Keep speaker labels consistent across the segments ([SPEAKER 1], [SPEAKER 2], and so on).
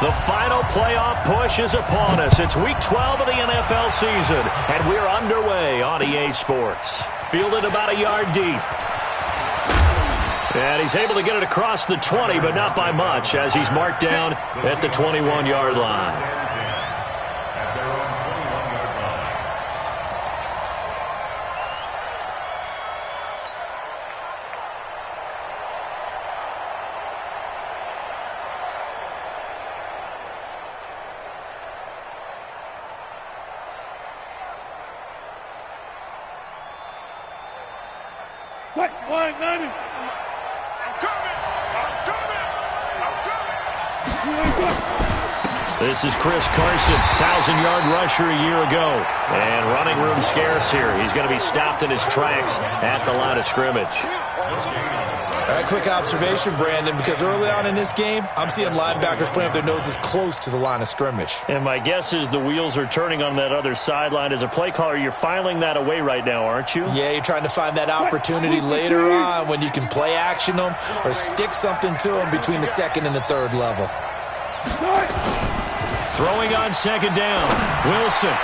[SPEAKER 1] The final playoff push is upon us. It's Week 12 of the NFL season, and we're underway on EA Sports. Fielded about a yard deep. And he's able to get it across the 20, but not by much, as he's marked down at the 21-yard line. This is Chris Carson, 1,000-yard rusher a year ago. And running room scarce here. He's going to be stopped in his tracks at the line of scrimmage.
[SPEAKER 2] A quick observation, Brandon, because early on in this game, I'm seeing linebackers playing with their noses close to the line of scrimmage.
[SPEAKER 1] And my guess is the wheels are turning on that other sideline. As a play caller, you're filing that away right now, aren't you?
[SPEAKER 2] Yeah, you're trying to find that opportunity later on when you can play action them or stick something to them between the second and the third level.
[SPEAKER 1] Throwing on second down. Wilson.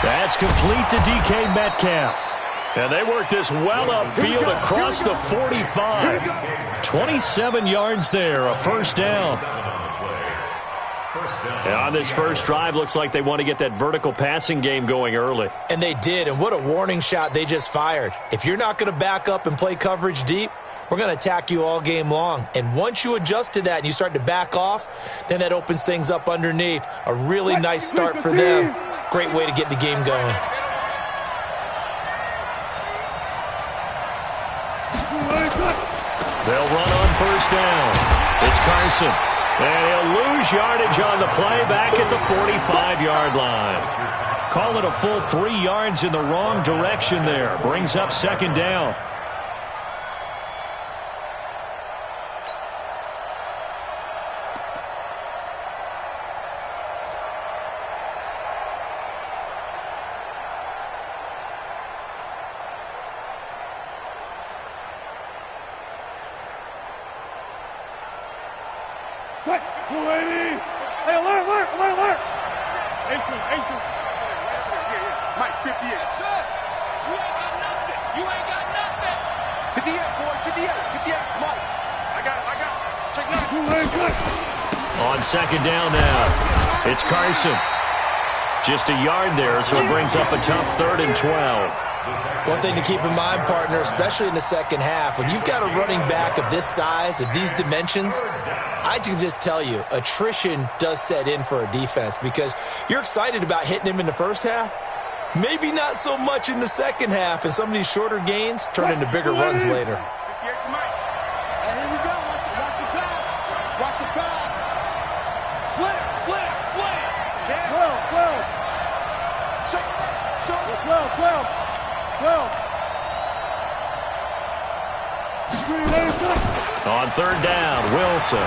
[SPEAKER 1] That's complete to DK Metcalf. And they work this well upfield across the 45. 27 yards there, a first down. And on this first drive, looks like they want to get that vertical passing game going early.
[SPEAKER 2] And they did, and what a warning shot they just fired. If you're not going to back up and play coverage deep, we're going to attack you all game long. And once you adjust to that and you start to back off, then that opens things up underneath. A really nice start for them. Great way to get the game going.
[SPEAKER 1] They'll run on first down. It's Carson. And he'll lose yardage on the play back at the 45-yard line. Call it a full 3 yards in the wrong direction there. Brings up second down.
[SPEAKER 3] Hey, alert! 18. Mike, 58. You ain't got nothing. 58, boy, 58. Mike, I got it. Check that.
[SPEAKER 1] On second down now, it's Carson. Just a yard there, so it brings up a tough 3rd and 12.
[SPEAKER 2] One thing to keep in mind, partner, especially in the second half, when you've got a running back of this size, of these dimensions, I can just tell you, attrition does set in for a defense because you're excited about hitting him in the first half, maybe not so much in the second half, and some of these shorter gains turn into bigger runs later.
[SPEAKER 3] Here we go. Watch the pass. Slam. 12.
[SPEAKER 1] On third down, Wilson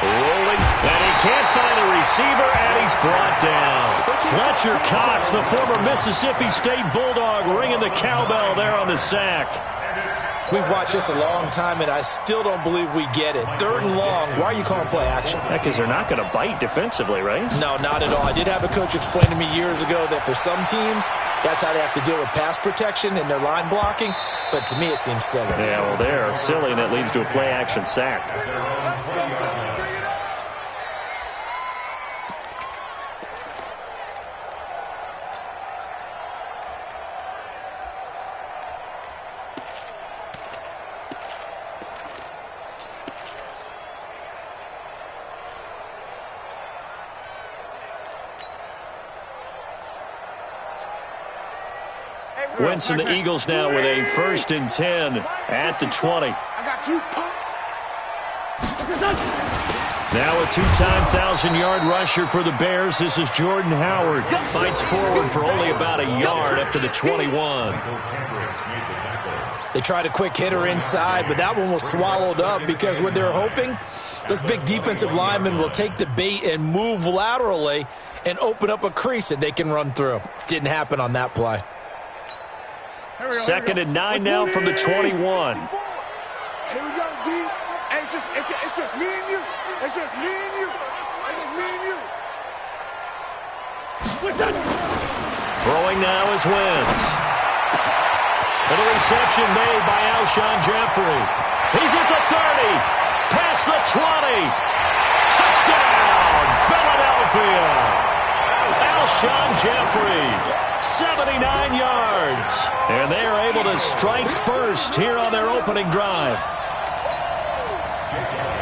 [SPEAKER 1] rolling, and he can't find a receiver, and he's brought down. Fletcher Cox, the former Mississippi State Bulldog, ringing the cowbell there on the sack.
[SPEAKER 2] We've watched this a long time, and I still don't believe we get it. 3rd and long, why are you calling play action?
[SPEAKER 1] Because they're not going to bite defensively, right?
[SPEAKER 2] No, not at all. I did have a coach explain to me years ago that for some teams, that's how they have to deal with pass protection and their line blocking, but to me it seems silly.
[SPEAKER 1] Yeah, well, they're silly, and it leads to a play action sack. Wentz and the Eagles now with a 1st and 10 at the 20.
[SPEAKER 3] I got you, punk.
[SPEAKER 1] Now a 2-time 1,000-yard rusher for the Bears. This is Jordan Howard. Fights forward for only about a yard up to the 21.
[SPEAKER 2] They tried a quick hitter inside, but that one was swallowed up because what they're hoping, those big defensive linemen will take the bait and move laterally and open up a crease that they can run through. Didn't happen on that play.
[SPEAKER 1] 2nd and 9 now from the 21.
[SPEAKER 3] Here we go, D. It's just me and you. It's just me and you.
[SPEAKER 1] Throwing now is Wentz. And the reception made by Alshon Jeffrey. He's at the 30. Past the 20. Touchdown, Philadelphia. Alshon Jeffrey, 79 yards. And they are able to strike first here on their opening drive.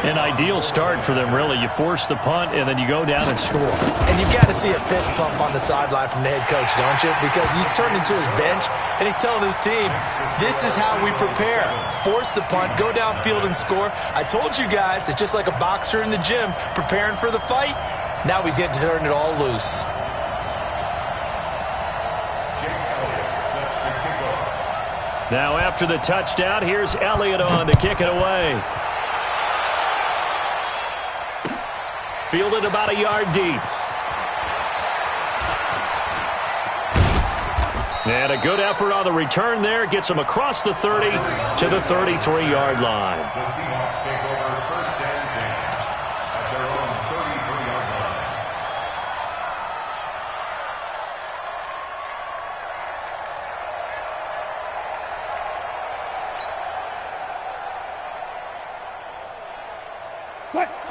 [SPEAKER 1] An ideal start for them, really. You force the punt, and then you go down and score.
[SPEAKER 2] And you've got to see a fist pump on the sideline from the head coach, don't you? Because he's turned into his bench, and he's telling his team, this is how we prepare. Force the punt, go downfield and score. I told you guys, it's just like a boxer in the gym preparing for the fight. Now we get to turn it all loose.
[SPEAKER 1] Now after the touchdown, here's Elliott on to kick it away. Fielded about a yard deep. And a good effort on the return there. Gets him across the 30 to the 33-yard line.
[SPEAKER 4] The Seahawks take over first and 10 at their own 33-yard line.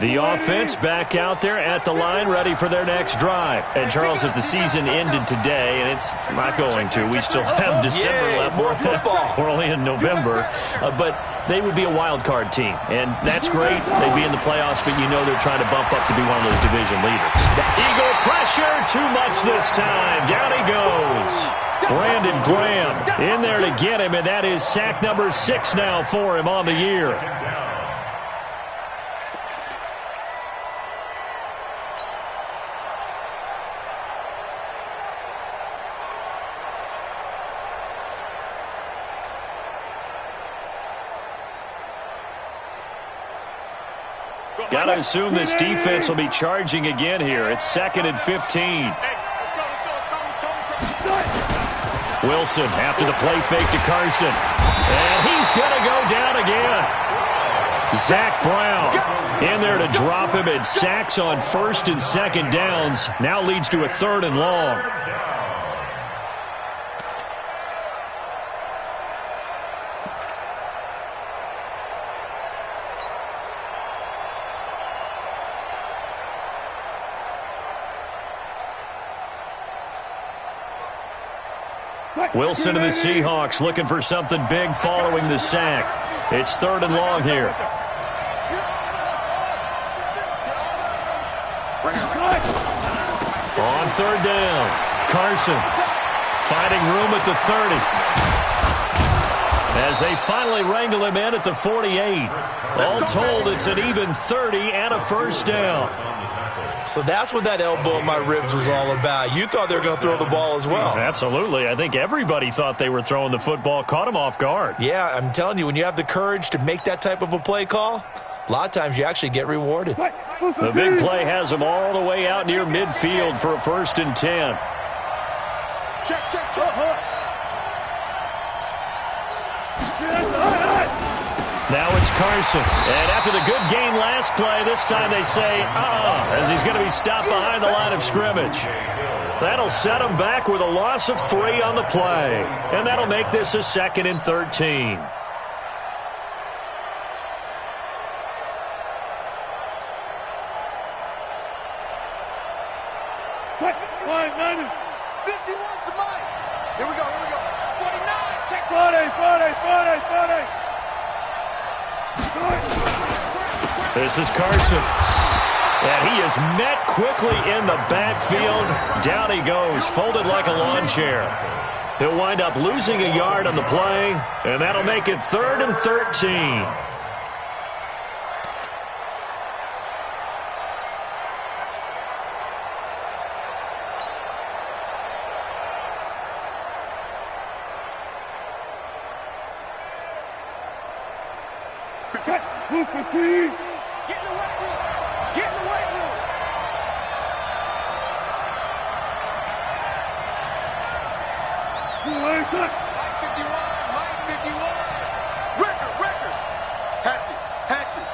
[SPEAKER 1] The offense back out there at the line, ready for their next drive. And, Charles, if the season ended today, and it's not going to, we still have December left.
[SPEAKER 2] More football.
[SPEAKER 1] We're only in November. But they would be a wild card team. And that's great. They'd be in the playoffs, but you know they're trying to bump up to be one of those division leaders. Eagle pressure, too much this time. Down he goes. Brandon Graham in there to get him, and that is sack number 6 now for him on the year. Got to assume this defense will be charging again here. It's 2nd and 15. Wilson after the play fake to Carson. And he's going to go down again. Zach Brown in there to drop him, and sacks on 1st and 2nd downs. Now leads to a 3rd and long. Wilson and the Seahawks looking for something big following the sack. It's 3rd and long here. On 3rd down, Carson finding room at the 30. As they finally wrangle him in at the 48. All told, it's an even 30 and a 1st down.
[SPEAKER 2] So that's what that elbow in my ribs was all about. You thought they were going to throw the ball as well.
[SPEAKER 1] Absolutely. I think everybody thought they were throwing the football, caught him off guard.
[SPEAKER 2] Yeah, I'm telling you, when you have the courage to make that type of a play call, a lot of times you actually get rewarded.
[SPEAKER 1] The big play has him all the way out near midfield for a 1st and 10.
[SPEAKER 3] Check.
[SPEAKER 1] Now it's Carson. And after the good game last play, this time they say, as he's going to be stopped behind the line of scrimmage. That'll set him back with a loss of 3 on the play. And that'll make this a 2nd and 13.
[SPEAKER 3] Here we go. 49, check.
[SPEAKER 5] 40.
[SPEAKER 1] This is Carson. And he is met quickly in the backfield. Down he goes, folded like a lawn chair. He'll wind up losing a yard on the play, and that'll make it 3rd and 13.
[SPEAKER 3] Get in the weight room. Line 51. Record. Hatchet.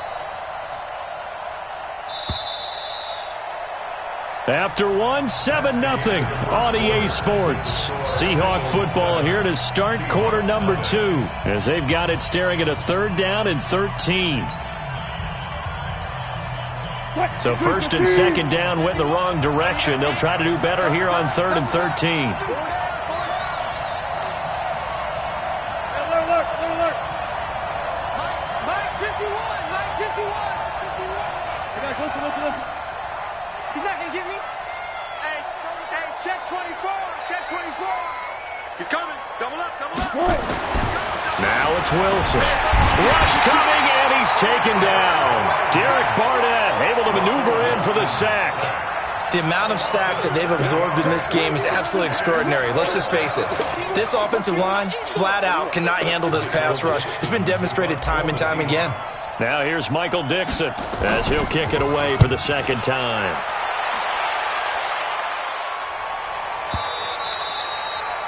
[SPEAKER 1] After one, 7-0 on EA Sports. Seahawk football here to start quarter number 2 as they've got it staring at a 3rd down and 13. So 1st and 2nd down went in the wrong direction. They'll try to do better here on 3rd and 13.
[SPEAKER 3] He's not going to get me. Hey, check 24. Check 24. He's coming. Double up, double up.
[SPEAKER 1] Now it's Wilson. Rush coming, and he's taken down. Derek Barnett able to maneuver in for the sack.
[SPEAKER 2] The amount of sacks that they've absorbed in this game is absolutely extraordinary. Let's just face it. This offensive line, flat out, cannot handle this pass rush. It's been demonstrated time and time again.
[SPEAKER 1] Now here's Michael Dixon as he'll kick it away for the 2nd time.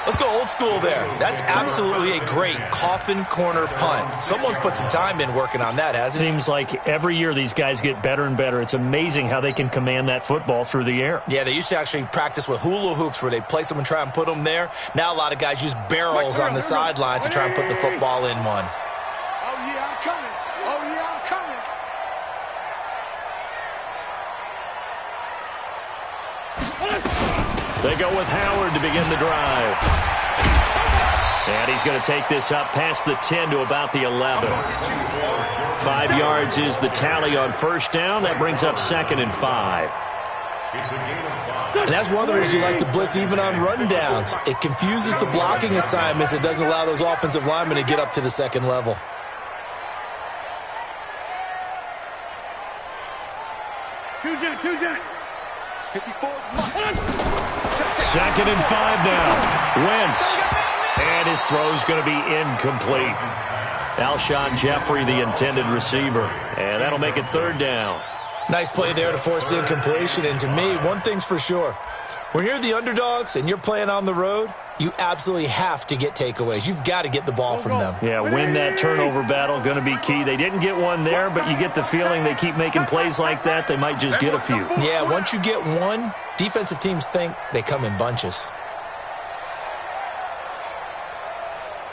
[SPEAKER 2] Let's go old school there. That's absolutely a great coffin corner punt. Someone's put some time in working on that, hasn't he?
[SPEAKER 1] Seems like every year these guys get better and better. It's amazing how they can command that football through the air.
[SPEAKER 2] Yeah, they used to actually practice with hula hoops where they place them and try and put them there. Now a lot of guys use barrels on the sidelines to try and put the football in one.
[SPEAKER 3] Oh, yeah, I'm coming. Oh, yeah, I'm coming.
[SPEAKER 1] They go with Howard to begin the drive. And he's going to take this up past the 10 to about the 11. 5 yards is the tally on 1st down. That brings up 2nd and 5.
[SPEAKER 2] And that's one of the reasons you like to blitz even on rundowns. It confuses the blocking assignments. It doesn't allow those offensive linemen to get up to the 2nd level.
[SPEAKER 5] Two Jack.
[SPEAKER 3] 54.
[SPEAKER 1] 2nd and 5 now. Wentz. And his throw's going to be incomplete. Alshon Jeffrey, the intended receiver. And that'll make it 3rd down.
[SPEAKER 2] Nice play there to force the incompletion. And to me, one thing's for sure. When you're the underdogs and you're playing on the road, you absolutely have to get takeaways. You've got to get the ball from them.
[SPEAKER 1] Yeah, win that turnover battle, going to be key. They didn't get one there, but you get the feeling they keep making plays like that, they might just get a few.
[SPEAKER 2] Yeah, once you get one, defensive teams think they come in bunches.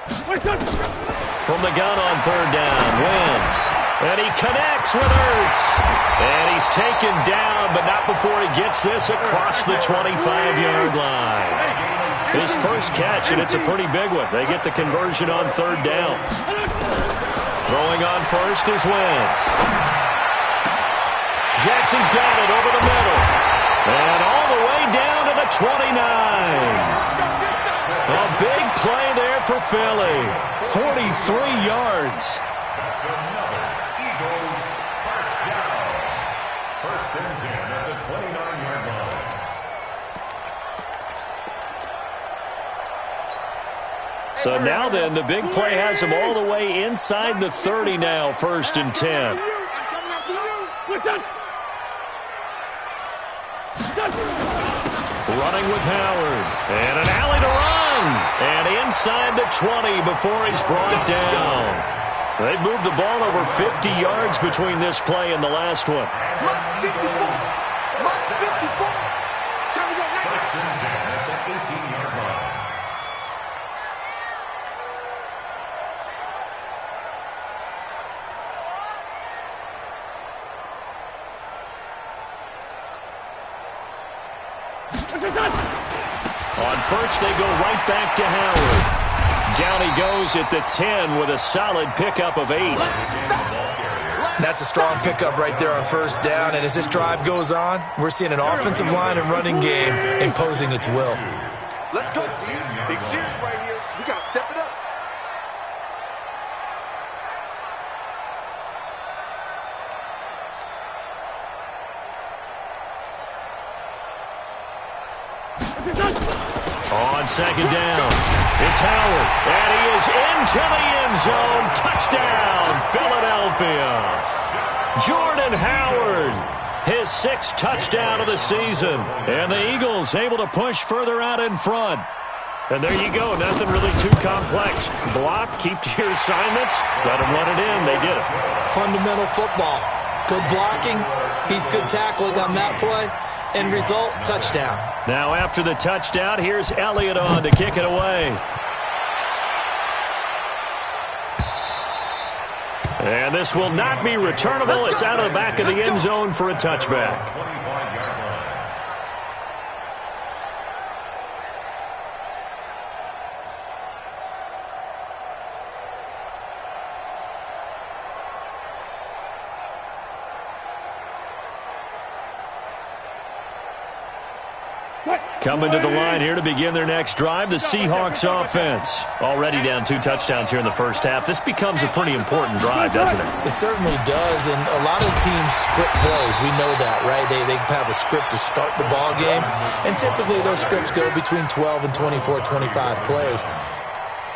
[SPEAKER 1] From the gun on 3rd down, Wentz. And he connects with Ertz. And he's taken down, but not before he gets this across the 25-yard line. His first catch, and it's a pretty big one. They get the conversion on 3rd down. Throwing on 1st is Wentz. Jackson's got it over the middle. And all the way down to the 29. A big play there for Philly. 43 yards.
[SPEAKER 4] That's another Eagles first down. 1st and 10 at the 29-yard line.
[SPEAKER 1] So now then, the big play has them all the way inside the 30 now, 1st and 10. Running with Howard. And an alley to run. And inside the 20 before he's brought down. They moved the ball over 50 yards between this play and the last one.
[SPEAKER 4] 1st and 10 at the 18-yard line.
[SPEAKER 1] On 1st, they go right back to Howard. Down he goes at the 10 with a solid pickup of 8.
[SPEAKER 2] That's a strong pickup right there on 1st down. And as this drive goes on, we're seeing an offensive line and running game imposing its will.
[SPEAKER 3] Let's go, team. Big series right here. We got to step it up.
[SPEAKER 1] On 2nd down, it's Howard, and he is into the end zone. Touchdown, Philadelphia. Jordan Howard, his 6th touchdown of the season. And the Eagles able to push further out in front. And there you go, nothing really too complex. Block, keep to your assignments, let them run it in. They did it.
[SPEAKER 2] Fundamental football. Good blocking beats good tackling on that play. End result, touchdown.
[SPEAKER 1] Now after the touchdown, here's Elliott on to kick it away. And this will not be returnable. It's out of the back of the end zone for a touchback. Coming to the line here to begin their next drive, the Seahawks offense. Already down 2 touchdowns here in the first half. This becomes a pretty important drive, doesn't it?
[SPEAKER 2] It certainly does, and a lot of teams script plays. We know that, right? They have a script to start the ball game, and typically those scripts go between 12 and 24, 25 plays.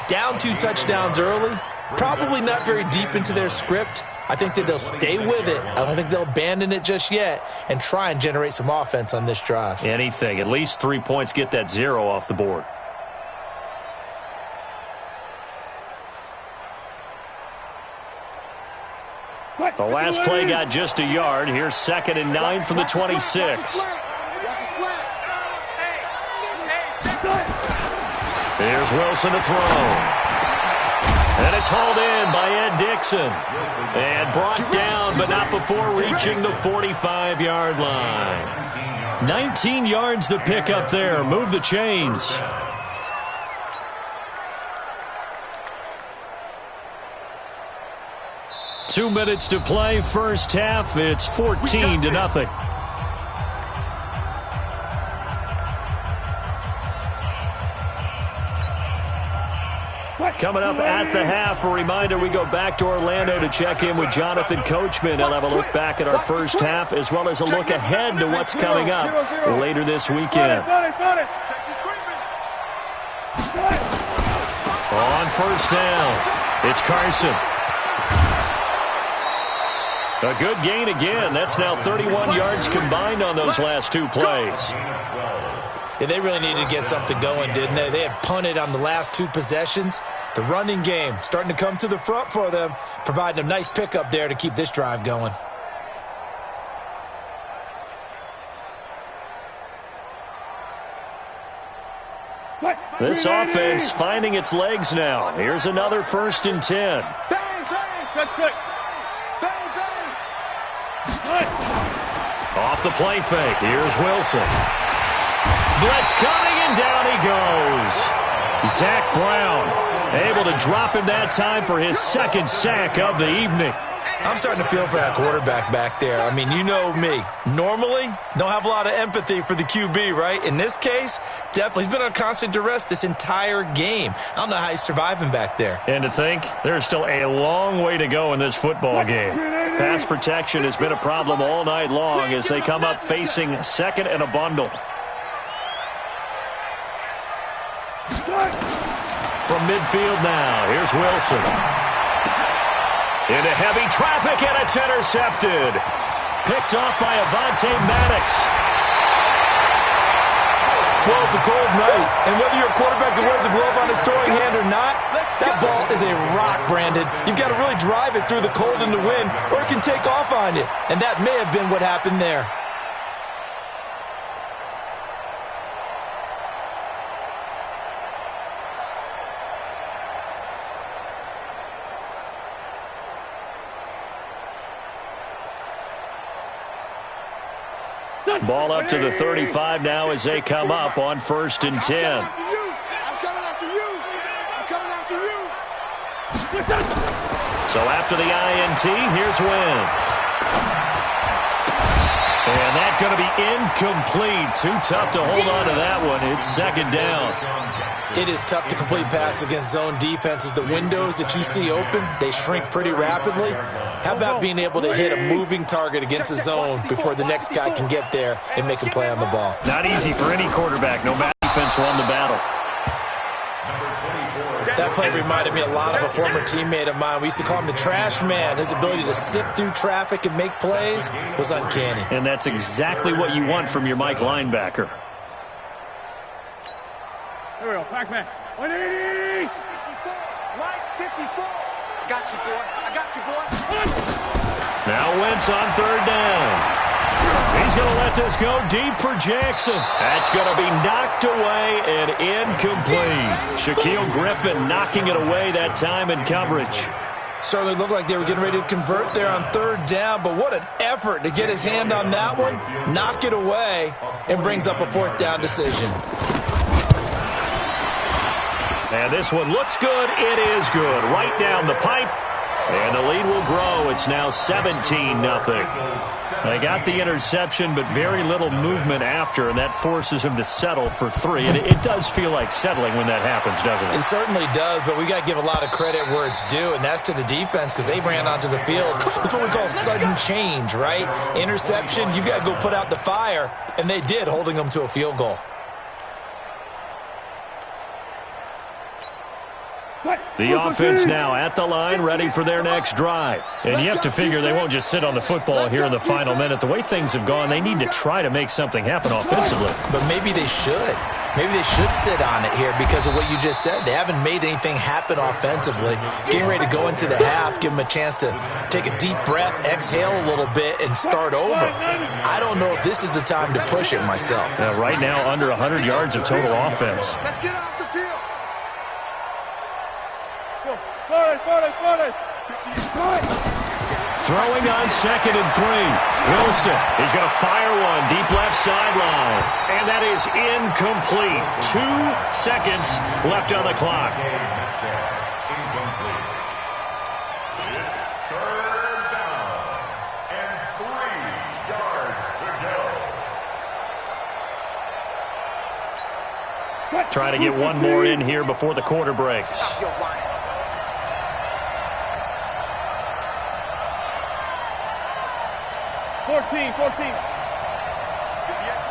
[SPEAKER 2] Down 2 touchdowns early, probably not very deep into their script. I think that they'll stay with it. I don't think they'll abandon it just yet and try and generate some offense on this drive.
[SPEAKER 1] Anything. At least 3 points, get that 0 off the board. The last play got just a yard. Here's 2nd and 9 from the 26. Here's Wilson to throw. And it's hauled in by Ed Dixon. And brought down, but not before reaching the 45-yard line. 19 yards to pick up there. Move the chains. Two minutes to play. First half, it's 14-0. Coming up at the half, a reminder, we go back to Orlando to check in with Jonathan Coachman. He'll have a look back at our first half as well as a look ahead to what's coming up later this weekend. On first down, it's Carson. A good gain again. That's now 31 yards combined on those last 2 plays.
[SPEAKER 2] Yeah, they really needed to get something going, didn't they? They had punted on the last 2 possessions. The running game starting to come to the front for them, providing a nice pickup there to keep this drive going.
[SPEAKER 1] This offense finding its legs now. Here's another 1st and 10. Off the play fake. Here's Wilson. Blitz coming, and down he goes. Zach Brown able to drop him that time for his 2nd sack of the evening.
[SPEAKER 2] I'm starting to feel for that quarterback back there. I mean, you know me. Normally, don't have a lot of empathy for the QB, right? In this case, definitely. He's been on constant duress this entire game. I don't know how he's surviving back there.
[SPEAKER 1] And to think, there's still a long way to go in this football game. Pass protection has been a problem all night long as they come up facing 2nd and a bundle. From midfield now, here's Wilson. Into heavy traffic, and it's intercepted. Picked off by Avonte Maddox.
[SPEAKER 2] Well, it's a cold night, and whether you're a quarterback that wears a glove on his throwing hand or not, that ball is a rock, Brandon. You've got to really drive it through the cold and the wind, or it can take off on you. And that may have been what happened there.
[SPEAKER 1] Ball up to the 35 now as they come up on 1st and 10.
[SPEAKER 3] I'm coming after you. I'm coming after you.
[SPEAKER 1] So after the INT, here's Wentz. And that's going to be incomplete. Too tough to hold on to that one. It's 2nd down.
[SPEAKER 2] It is tough to complete passes against zone defenses. The windows that you see open, they shrink pretty rapidly. How about being able to hit a moving target against a zone before the next guy can get there and make a play on the ball?
[SPEAKER 1] Not easy for any quarterback. No matter defense won the battle.
[SPEAKER 2] That play reminded me a lot of a former teammate of mine. We used to call him the trash man. His ability to sift through traffic and make plays was uncanny.
[SPEAKER 1] And that's exactly what you want from your Mike linebacker.
[SPEAKER 5] Here we go, back man. 180!
[SPEAKER 3] Right 54. I got you, boy. I got you, boy.
[SPEAKER 1] Now Wentz on 3rd down. He's going to let this go deep for Jackson. That's going to be knocked away and incomplete. Shaquille Griffin knocking it away that time in coverage.
[SPEAKER 2] Certainly looked like they were getting ready to convert there on third down, but what an effort to get his hand on that one, knock it away, and brings up a fourth down decision.
[SPEAKER 1] And this one looks good. It is good. Right down the pipe. And the lead will grow. It's now 17-0. They got the interception, but very little movement after, and that forces him to settle for 3. And it does feel like settling when that happens, doesn't it?
[SPEAKER 2] It certainly does, but we got to give a lot of credit where it's due, and that's to the defense because they ran onto the field. This is what we call sudden change, right? Interception, you got to go put out the fire, and they did, holding them to a field goal.
[SPEAKER 1] The offense now at the line, ready for their next drive. And you have to figure they won't just sit on the football here in the final minute. The way things have gone, they need to try to make something happen offensively.
[SPEAKER 2] But maybe they should. Maybe they should sit on it here because of what you just said. They haven't made anything happen offensively. Getting ready to go into the half, give them a chance to take a deep breath, exhale a little bit, and start over. I don't know if this is the time to push it myself.
[SPEAKER 1] Right now, under 100 yards of total offense.
[SPEAKER 3] Let's get off the field.
[SPEAKER 1] Throwing on 2nd and 3. Wilson, he's going to fire one deep left sideline. And that is incomplete. 2 seconds left on the clock.
[SPEAKER 4] Incomplete. It's third down and 3 yards to go.
[SPEAKER 1] Trying to get one more in here before the quarter breaks.
[SPEAKER 3] Stop your whining.
[SPEAKER 5] 14.
[SPEAKER 3] 58,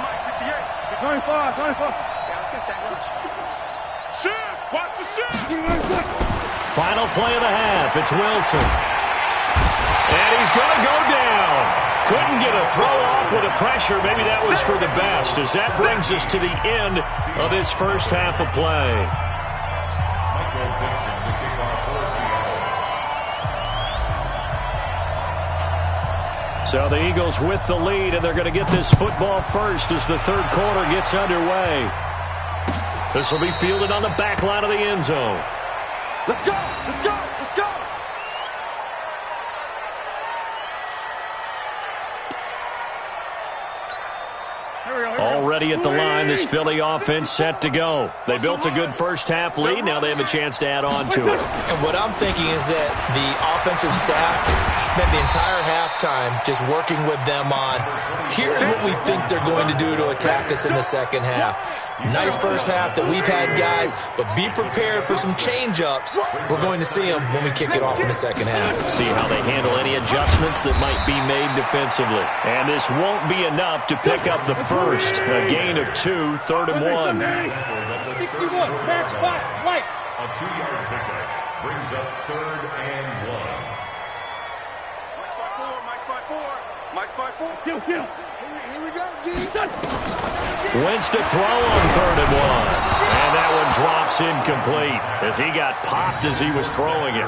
[SPEAKER 3] Mike, 58.
[SPEAKER 5] 25.
[SPEAKER 3] Yeah, let's get sandwich. Shift! Watch the shift!
[SPEAKER 1] Final play of the half. It's Wilson. And he's going to go down. Couldn't get a throw off with the pressure. Maybe that was for the best, as that brings us to the end of this first half of play.
[SPEAKER 4] Michael Dixon to kick off for Seattle.
[SPEAKER 1] So the Eagles with the lead, and they're going to get this football first as the third quarter gets underway. This will be fielded on the back line of the end zone.
[SPEAKER 3] Let's go! Let's go! Let's go!
[SPEAKER 1] Already at the line, this Philly offense set to go. They built a good first half lead. Now they have a chance to add on to it.
[SPEAKER 2] And what I'm thinking is that the offensive staff spent the entire halftime just working with them on, here's what we think they're going to do to attack us in the second half. Nice first half that we've had, guys, but be prepared for some change-ups. We're going to see them when we kick it off in the second half.
[SPEAKER 1] See how they handle any adjustments that might be made defensively. And this won't be enough to pick up the first. A gain of 2, 3rd and 1.
[SPEAKER 5] 61, match box, lights.
[SPEAKER 4] A 2-yard pickup brings up 3rd and 1.
[SPEAKER 3] Mike 5-4.
[SPEAKER 5] Kill.
[SPEAKER 3] Here we go, D.
[SPEAKER 1] Wentz to throw on 3rd and 1. And that one drops incomplete as he got popped as he was throwing it.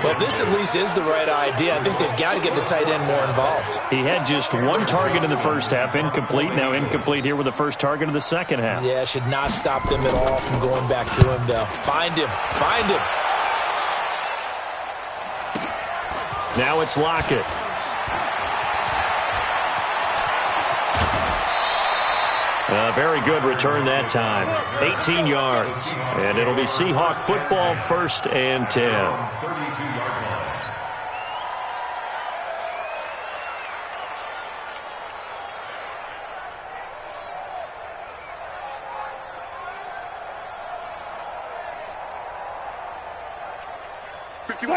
[SPEAKER 2] Well, this at least is the right idea. I think they've got to get the tight end more involved.
[SPEAKER 1] He had just 1 target in the first half, incomplete. Now incomplete here with the first target of the second half.
[SPEAKER 2] Yeah, should not stop them at all from going back to him, though. Find him.
[SPEAKER 1] Now it's Lockett. A very good return that time. 18 yards. And it'll be Seahawk football, 1st and 10.
[SPEAKER 4] 32-yard line.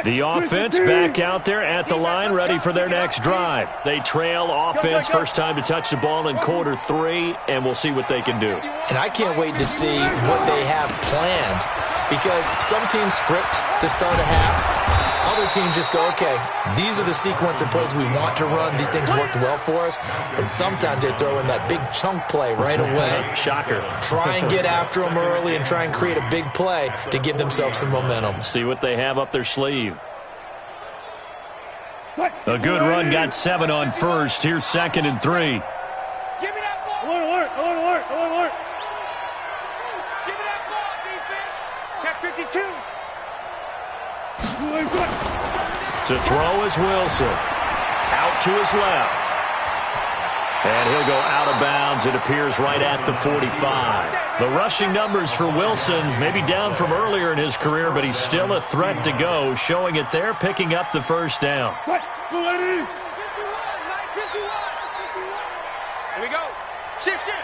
[SPEAKER 1] The offense back out there at the line, ready for their next drive. They trail offense, first time to touch the ball in quarter 3, and we'll see what they can do.
[SPEAKER 2] And I can't wait to see what they have planned, because some teams script to start a half. Other teams just go, okay, these are the sequence of plays we want to run. These things worked well for us. And sometimes they throw in that big chunk play right away.
[SPEAKER 1] Shocker.
[SPEAKER 2] Try and get after them early and try and create a big play to give themselves some momentum.
[SPEAKER 1] See what they have up their sleeve. A good run got 7 on first. Here's 2nd and 3.
[SPEAKER 5] Give me that ball. Alert, alert, alert, alert, alert. Give me that ball, defense.
[SPEAKER 3] Check 52.
[SPEAKER 1] To throw is Wilson. Out to his left. And he'll go out of bounds, it appears, right at the 45. The rushing numbers for Wilson may be down from earlier in his career, but he's still a threat to go, showing it there, picking up the first down.
[SPEAKER 5] Here we go. Shift, shift.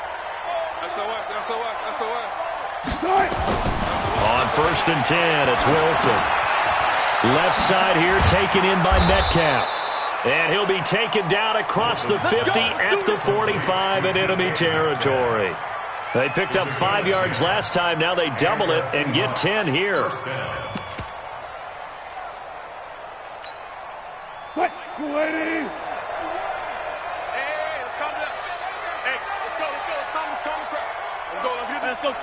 [SPEAKER 5] SOS, SOS, SOS.
[SPEAKER 1] On 1st and 10, it's Wilson. Left side here taken in by Metcalf. And he'll be taken down across the 50 at the 45 in enemy territory. They picked up 5 yards last time. Now they double it and get 10 here.
[SPEAKER 5] Hey, let's calm down. Hey, let's go. Let's calm the crowd. Let's go.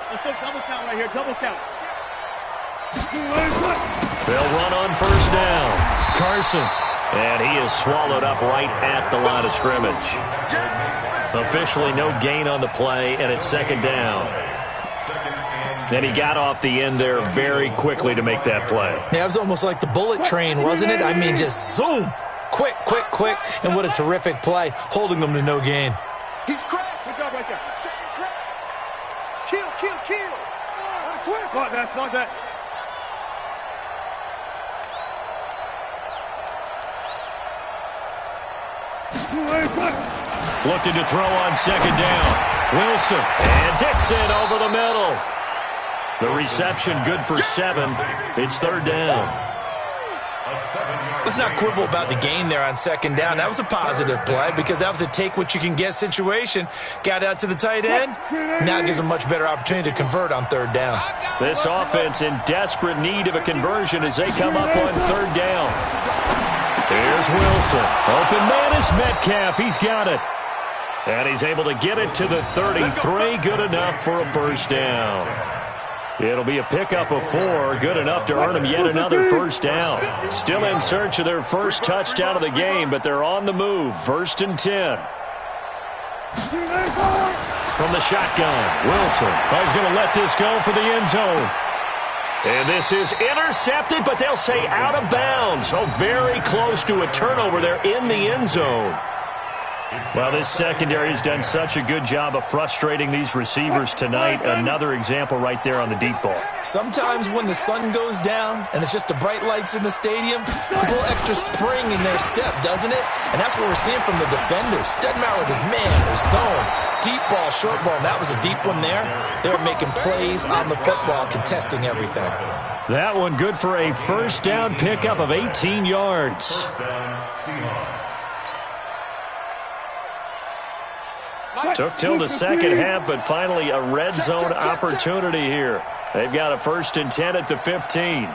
[SPEAKER 5] Let's go. Double count right here. Double count.
[SPEAKER 1] They'll run on 1st down. Carson. And he is swallowed up right at the line of scrimmage. Officially no gain on the play, and it's 2nd down. And he got off the end there very quickly to make that play.
[SPEAKER 2] Yeah, it was almost like the bullet train, wasn't it? I mean, just zoom. Quick, quick, quick. And what a terrific play, holding them to no gain.
[SPEAKER 3] He's crashed.
[SPEAKER 5] Good job right there.
[SPEAKER 3] Kill, kill, kill.
[SPEAKER 5] Spot that, spot that.
[SPEAKER 1] Looking to throw on 2nd down. Wilson and Dixon over the middle. The reception good for 7. It's 3rd down.
[SPEAKER 2] Let's not quibble about the gain there on 2nd down. That was a positive play because that was a take-what-you-can-get situation. Got out to the tight end. Now it gives them a much better opportunity to convert on 3rd down.
[SPEAKER 1] This offense in desperate need of a conversion as they come up on 3rd down. Here's Wilson. Open man is Metcalf. He's got it. And he's able to get it to the 33. Good enough for a 1st down. It'll be a pickup of 4. Good enough to earn them yet another 1st down. Still in search of their first touchdown of the game, but they're on the move. 1st and 10. From the shotgun, Wilson is going to let this go for the end zone. And this is intercepted, but they'll say out of bounds. Oh, very close to a turnover there in the end zone. Well, this secondary has done such a good job of frustrating these receivers tonight. Another example right there on the deep ball.
[SPEAKER 2] Sometimes when the sun goes down and it's just the bright lights in the stadium, there's a little extra spring in their step, doesn't it? And that's what we're seeing from the defenders. Doesn't matter if it's man or zone, deep ball, short ball. And that was a deep one there. They're making plays on the football, contesting everything.
[SPEAKER 1] That one good for a 1st down pickup of 18 yards.
[SPEAKER 4] 1st down, Seahawks.
[SPEAKER 1] Took till the 2nd half, but finally a red zone opportunity here. They've got a 1st and 10 at the 15.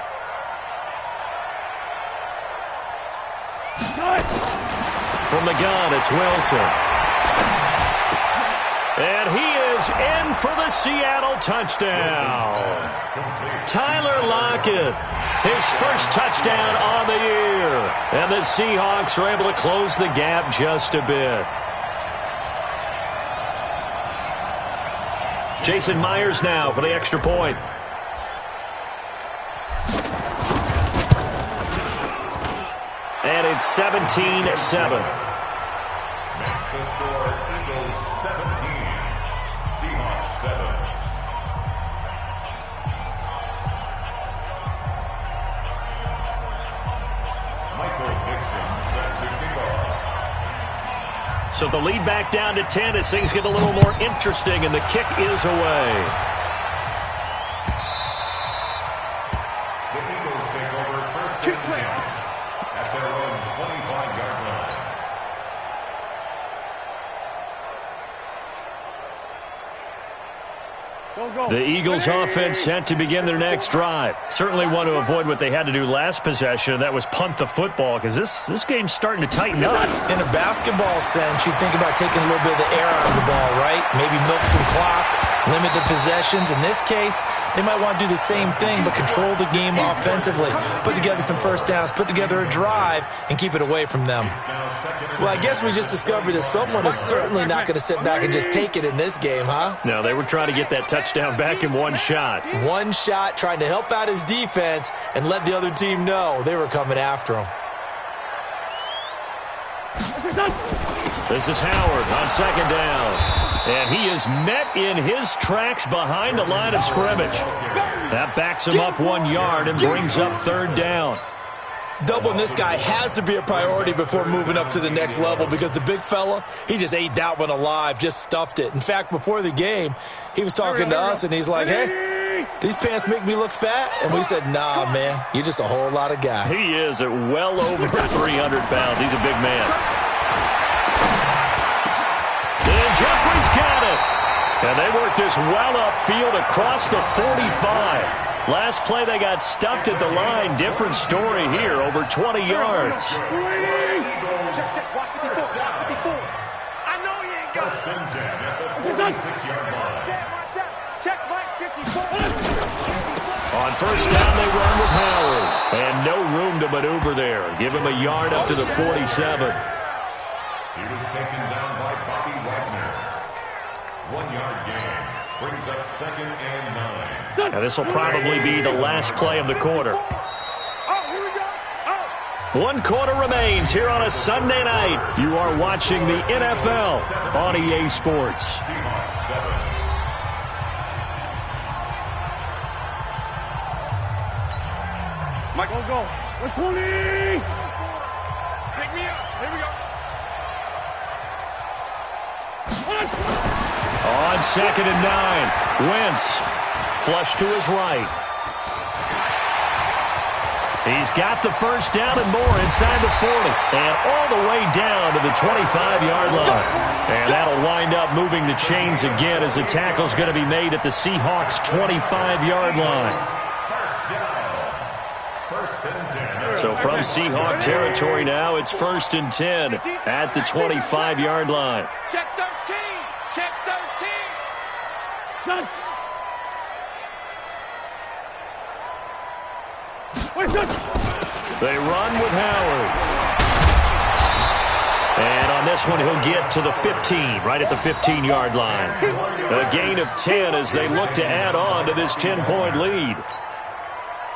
[SPEAKER 1] From the gun, it's Wilson. And he is in for the Seattle touchdown. Tyler Lockett, his first touchdown on the year. And the Seahawks are able to close the gap just a bit. Jason Myers now for the extra point. And it's 17-7.
[SPEAKER 4] Makes the score Eagles 17, Seahawks 7. Michael Dixon set to kick off.
[SPEAKER 1] So the lead back down to 10 as things get a little more interesting, and the kick is away.
[SPEAKER 4] The Eagles take over 1st and 10 at their own 25-yard line.
[SPEAKER 1] The Eagles offense set to begin their next drive. Certainly want to avoid what they had to do last possession. That was punt the football, because this game's starting to tighten up.
[SPEAKER 2] In a basketball sense, you think about taking a little bit of the air out of the ball, right? Maybe milk some clock. limit the possessions. In this case, they might want to do the same thing, but control the game offensively. Put together some first downs, put together a drive, and keep it away from them. Well, I guess we just discovered that someone is certainly not going to sit back and just take it in this game, huh?
[SPEAKER 1] No, they were trying to get that touchdown back in one shot.
[SPEAKER 2] One shot, trying to help out his defense and let the other team know they were coming after him.
[SPEAKER 1] This is Howard on second down. And he is met in his tracks behind the line of scrimmage. That backs him up 1 yard and brings up third down.
[SPEAKER 2] Doubling this guy has to be a priority before moving up to the next level because the big fella, he just ate that one alive, just stuffed it. In fact, before the game, he was talking to us, and he's like, hey, these pants make me look fat? And we said, nah, man, you're just a whole lot of guy.
[SPEAKER 1] He is at well over 300 pounds. He's a big man. And Jeffrey's got it. And they work this well upfield across the 45. Last play, they got stuffed at the line. Different story here, over 20 yards.
[SPEAKER 3] Check, watch 54, watch 54. I know he ain't got
[SPEAKER 4] First and 10 at the 46-yard line.
[SPEAKER 3] Check, Mike, 54.
[SPEAKER 1] On first down, they run with Howard. And no room to maneuver there. Give him a yard up to the 47.
[SPEAKER 4] He was taken down by Bobby Wagner. 1 yard gain. Brings up second and 9.
[SPEAKER 1] Now this will probably be the last play of the quarter.
[SPEAKER 3] Oh, here we go. Oh.
[SPEAKER 1] 1 quarter remains here on a Sunday night. You are watching the NFL on EA Sports.
[SPEAKER 4] Seahawks 7.
[SPEAKER 3] Mike, go. 120. Pick me up. Here we go.
[SPEAKER 1] On second and 9, Wentz flush to his right. He's got the first down and more inside the 40 and all the way down to the 25-yard line. And that'll wind up moving the chains again as the tackle's going to be made at the Seahawks' 25-yard line.
[SPEAKER 4] First and 10.
[SPEAKER 1] So from Seahawk territory now, it's first and 10 at the 25-yard line.
[SPEAKER 3] Check 13. Check 13. Done.
[SPEAKER 1] They run with Howard. And on this one, he'll get to the 15, right at the 15-yard line. A gain of 10 as they look to add on to this 10-point lead.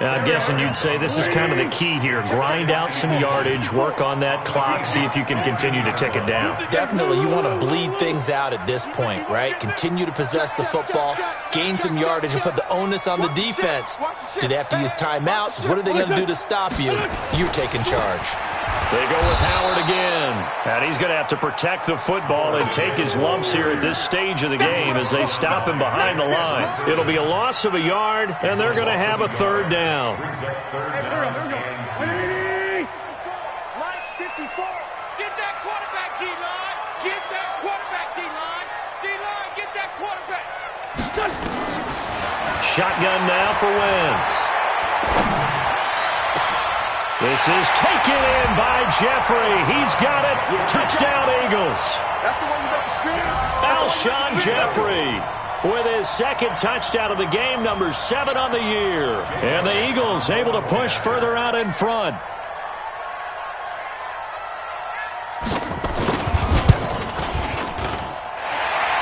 [SPEAKER 1] Now, I'm guessing you'd say this is kind of the key here. Grind out some yardage, work on that clock, see if you can continue to tick it down.
[SPEAKER 2] Definitely, you want to bleed things out at this point, right? Continue to possess the football, gain some yardage, and put the onus on the defense. Do they have to use timeouts? What are they going to do to stop you? You're taking charge.
[SPEAKER 1] They go with Howard again. And he's going to have to protect the football and take his lumps here at this stage of the game as they stop him behind the line. It'll be a loss of a yard, and they're going to have a third down.
[SPEAKER 4] Brings up third down and 10.
[SPEAKER 3] Mike, 54. Get that quarterback, D-line. Get that quarterback, D-line. D-line, get that quarterback.
[SPEAKER 1] Shotgun now for Wentz. This is taken in by Jeffrey. He's got it. Touchdown, Eagles.
[SPEAKER 3] That's the one you got to scream.
[SPEAKER 1] Alshon Jeffrey with his second touchdown of the game, number 7 on the year. And the Eagles able to push further out in front.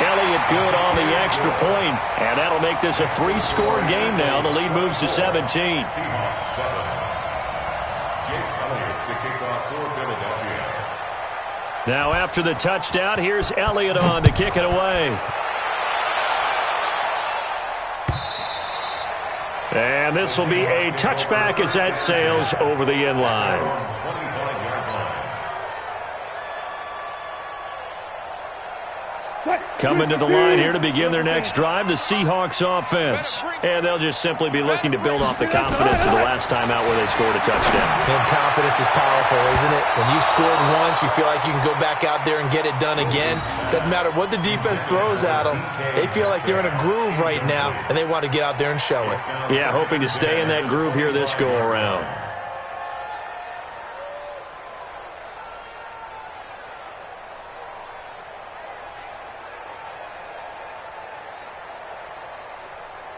[SPEAKER 1] Elliott good on the extra point, and that'll make this a 3-score game now. The lead moves to 17.
[SPEAKER 4] Seahawks 7. To kick off for Philadelphia.
[SPEAKER 1] Now after the touchdown, here's Elliott on to kick it away. And this will be a touchback as that sails over the end line.
[SPEAKER 4] 25-yard line.
[SPEAKER 1] Coming to the line here to begin their next drive, the Seahawks offense. And they'll just simply be looking to build off the confidence of the last time out where they scored a touchdown.
[SPEAKER 2] And confidence is powerful, isn't it? When you've scored once, you feel like you can go back out there and get it done again. Doesn't matter what the defense throws at them. They feel like they're in a groove right now, and they want to get out there and show it.
[SPEAKER 1] Yeah, hoping to stay in that groove here this go-around.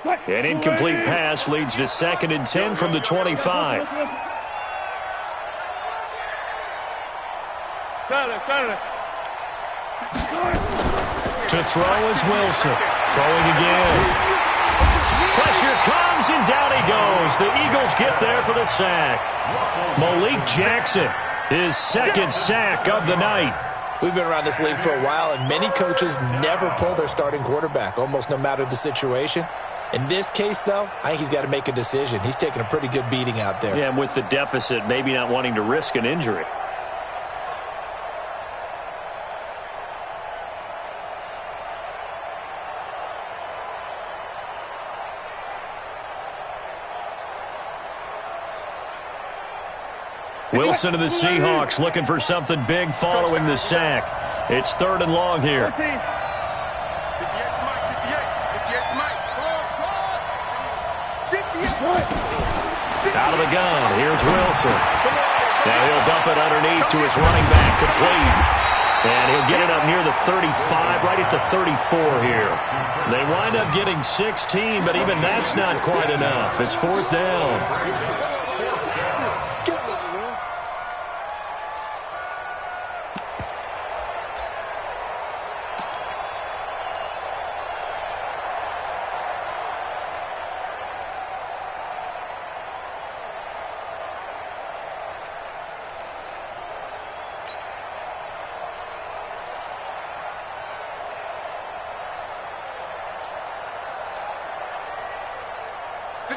[SPEAKER 1] An incomplete pass leads to 2nd and 10 from the 25. To throw is Wilson. Throwing again. Pressure comes, and down he goes. The Eagles get there for the sack. Malik Jackson, his 2nd sack of the night.
[SPEAKER 2] We've been around this league for a while, and many coaches never pull their starting quarterback, almost no matter the situation. In this case, though, I think he's got to make a decision. He's taking a pretty good beating out there.
[SPEAKER 1] Yeah, and with the deficit, maybe not wanting to risk an injury. Wilson of the Seahawks looking for something big following the sack. It's 3rd and long here. Out of the gun, here's Wilson. Now he'll dump it underneath to his running back, complete. And he'll get it up near the 35, right at the 34 here. They wind up getting 16, but even that's not quite enough. It's 4th down.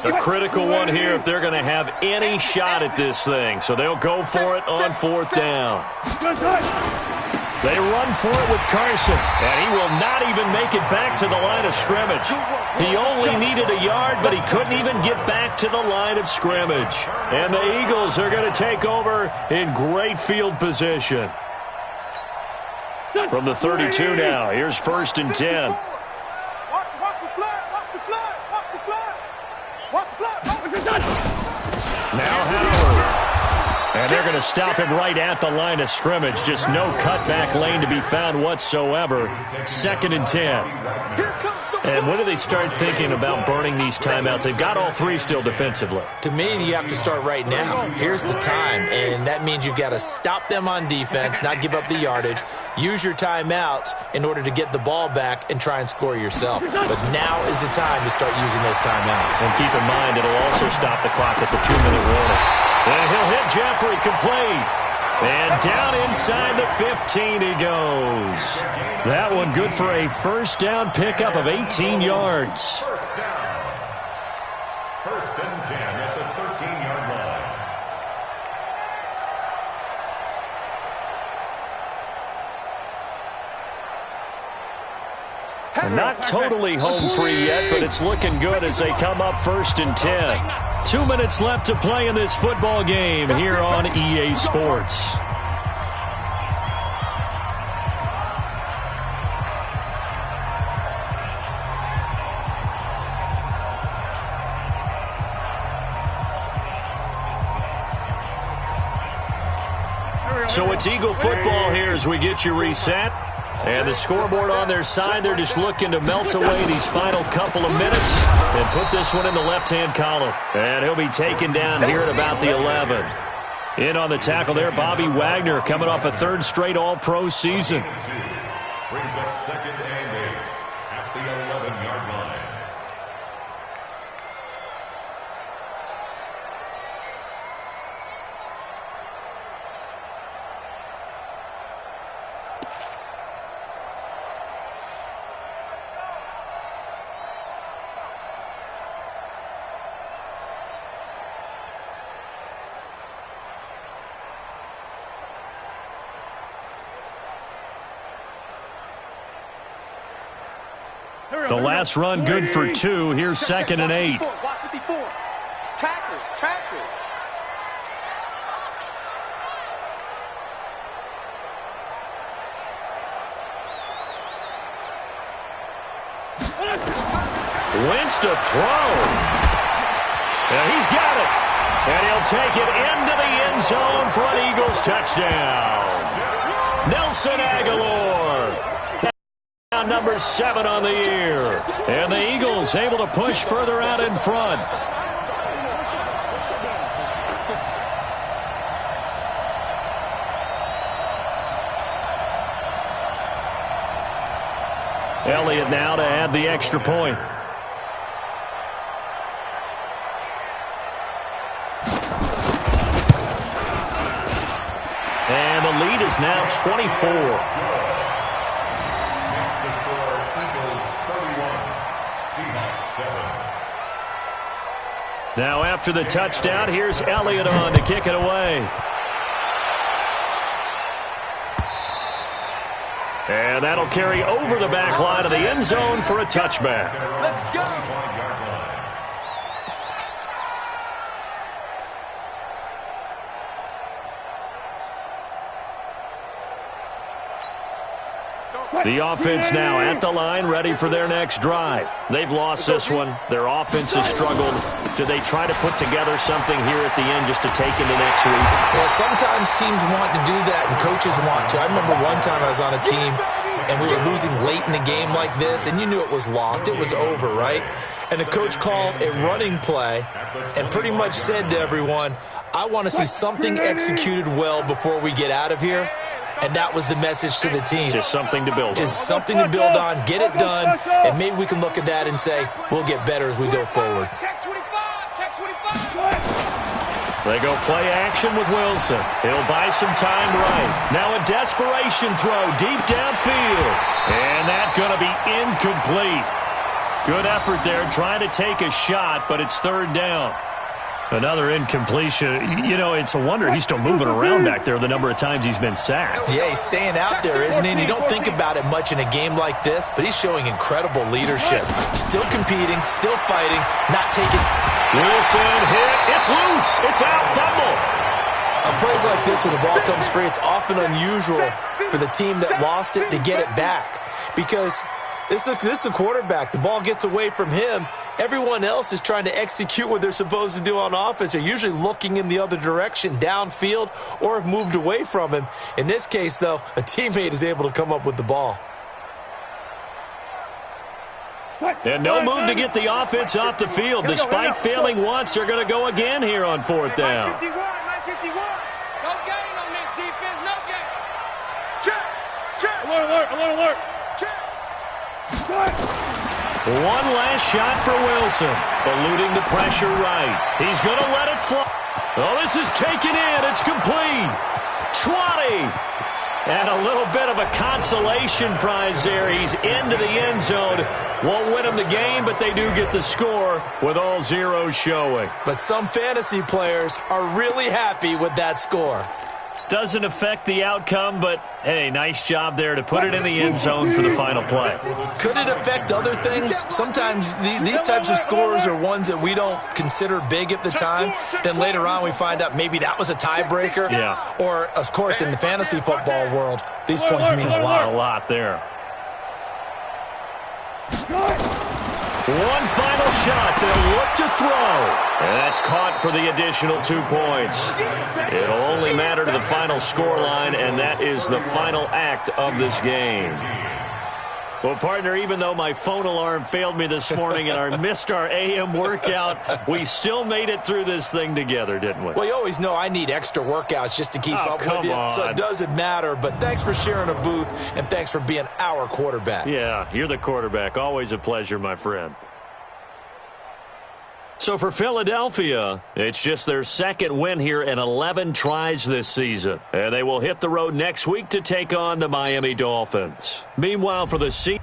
[SPEAKER 1] A critical one here if they're going to have any shot at this thing. So they'll go for it on 4th down. They run for it with Carson, and he will not even make it back to the line of scrimmage. He only needed a yard, but he couldn't even get back to the line of scrimmage. And the Eagles are going to take over in great field position. From the 32 now, here's 1st and 10. Now Howard. And they're going to stop him right at the line of scrimmage. Just no cutback lane to be found whatsoever. 2nd and 10. And when do they start thinking about burning these timeouts? They've got all 3 still defensively.
[SPEAKER 2] To me, you have to start right now. Here's the time, and that means you've got to stop them on defense, not give up the yardage, use your timeouts in order to get the ball back and try and score yourself. But now is the time to start using those timeouts.
[SPEAKER 1] And keep in mind, it'll also stop the clock at the 2-minute warning. And he'll hit Jeffrey, complete. And down inside the 15 he goes. That one good for a 1st down pickup of 18 yards.
[SPEAKER 4] 1st down. 1st and 10 at the 13-yard line.
[SPEAKER 1] And not totally home free yet, but it's looking good as they come up 1st and 10. 2 minutes left to play in this football game here on EA Sports. So it's Eagle football here as we get you reset. And the scoreboard on their side, they're just looking to melt away these final couple of minutes and put this one in the left-hand column. And he'll be taken down here at about the 11. In on the tackle there, Bobby Wagner coming off a 3rd straight All-Pro season.
[SPEAKER 4] Brings up 2nd and 8 at the 11-yard line.
[SPEAKER 1] The last run good for 2. Here's 2nd and 8.
[SPEAKER 3] Watch 54. Tackles.
[SPEAKER 1] Wentz to throw. And he's got it. And he'll take it into the end zone for an Eagles touchdown. Nelson Aguilar. number 7 on the year. And the Eagles able to push further out in front. Elliott now to add the extra point. And the lead is now 24.
[SPEAKER 4] Makes the score Eagles 31, Seahawks 7.
[SPEAKER 1] Now after the touchdown, here's Elliott on to kick it away. And that'll carry over the back line of the end zone for a touchback.
[SPEAKER 3] Let's go.
[SPEAKER 1] The offense now at the line, ready for their next drive. They've lost this one. Their offense has struggled. Do they try to put together something here at the end just to take into next week?
[SPEAKER 2] Well, sometimes teams want to do that and coaches want to. I remember one time I was on a team and we were losing late in the game like this, and you knew it was lost. It was over, right? And the coach called a running play and pretty much said to everyone, I want to see something executed well before we get out of here. And that was the message to the team.
[SPEAKER 1] Just something to build on.
[SPEAKER 2] Just something to build on, get it done, and maybe we can look at that and say, we'll get better as we go forward.
[SPEAKER 5] Check 25, check 25.
[SPEAKER 1] They go play action with Wilson. He'll buy some time right. Now a desperation throw deep downfield. And that's going to be incomplete. Good effort there trying to take a shot, but it's third down. Another incompletion. You know, it's a wonder he's still moving around back there the number of times he's been sacked.
[SPEAKER 2] Yeah, he's staying out there, isn't he? And you don't think about it much in a game like this, but he's showing incredible leadership. Still competing, still fighting, not taking...
[SPEAKER 1] Wilson hit. It's loose. It's out. Fumble.
[SPEAKER 2] On plays like this, when the ball comes free, it's often unusual for the team that lost it to get it back. Because this is the quarterback. The ball gets away from him. Everyone else is trying to execute what they're supposed to do on offense. They're usually looking in the other direction, downfield, or have moved away from him. In this case, though, a teammate is able to come up with the ball.
[SPEAKER 1] And no move to get the offense off the field. Despite failing once, they're going to go again here on fourth down.
[SPEAKER 5] 951, 951. No gain on this defense, no gain. Check, check. Alert. Check.
[SPEAKER 1] One last shot for Wilson. Eluding the pressure right. He's going to let it fly. Oh, this is taken in. It's complete. 20. And a little bit of a consolation prize there. He's into the end zone. Won't win him the game, but they do get the score with all zeros showing.
[SPEAKER 2] But some fantasy players are really happy with that score.
[SPEAKER 1] Doesn't affect the outcome, but, hey, nice job there to put it in the end zone for the final play.
[SPEAKER 2] Could it affect other things? Sometimes these types of scores are ones that we don't consider big at the time. Then later on we find out maybe that was a tiebreaker.
[SPEAKER 1] Yeah.
[SPEAKER 2] Or, of course, in the fantasy football world, these points mean a lot.
[SPEAKER 1] A lot there. One final shot. They'll look to throw. And that's caught for the additional 2 points. It'll only matter to the final scoreline, and that is the final act of this game. Well, partner, even though my phone alarm failed me this morning and I missed our AM workout, we still made it through this thing together, didn't we?
[SPEAKER 2] Well, you always know I need extra workouts just to keep up with you, so it doesn't matter. But thanks for sharing a booth, and thanks for being our quarterback.
[SPEAKER 1] Yeah, you're the quarterback. Always a pleasure, my friend. So for Philadelphia, it's just their second win here in 11 tries this season. And they will hit the road next week to take on the Miami Dolphins. Meanwhile, for the Seahawks,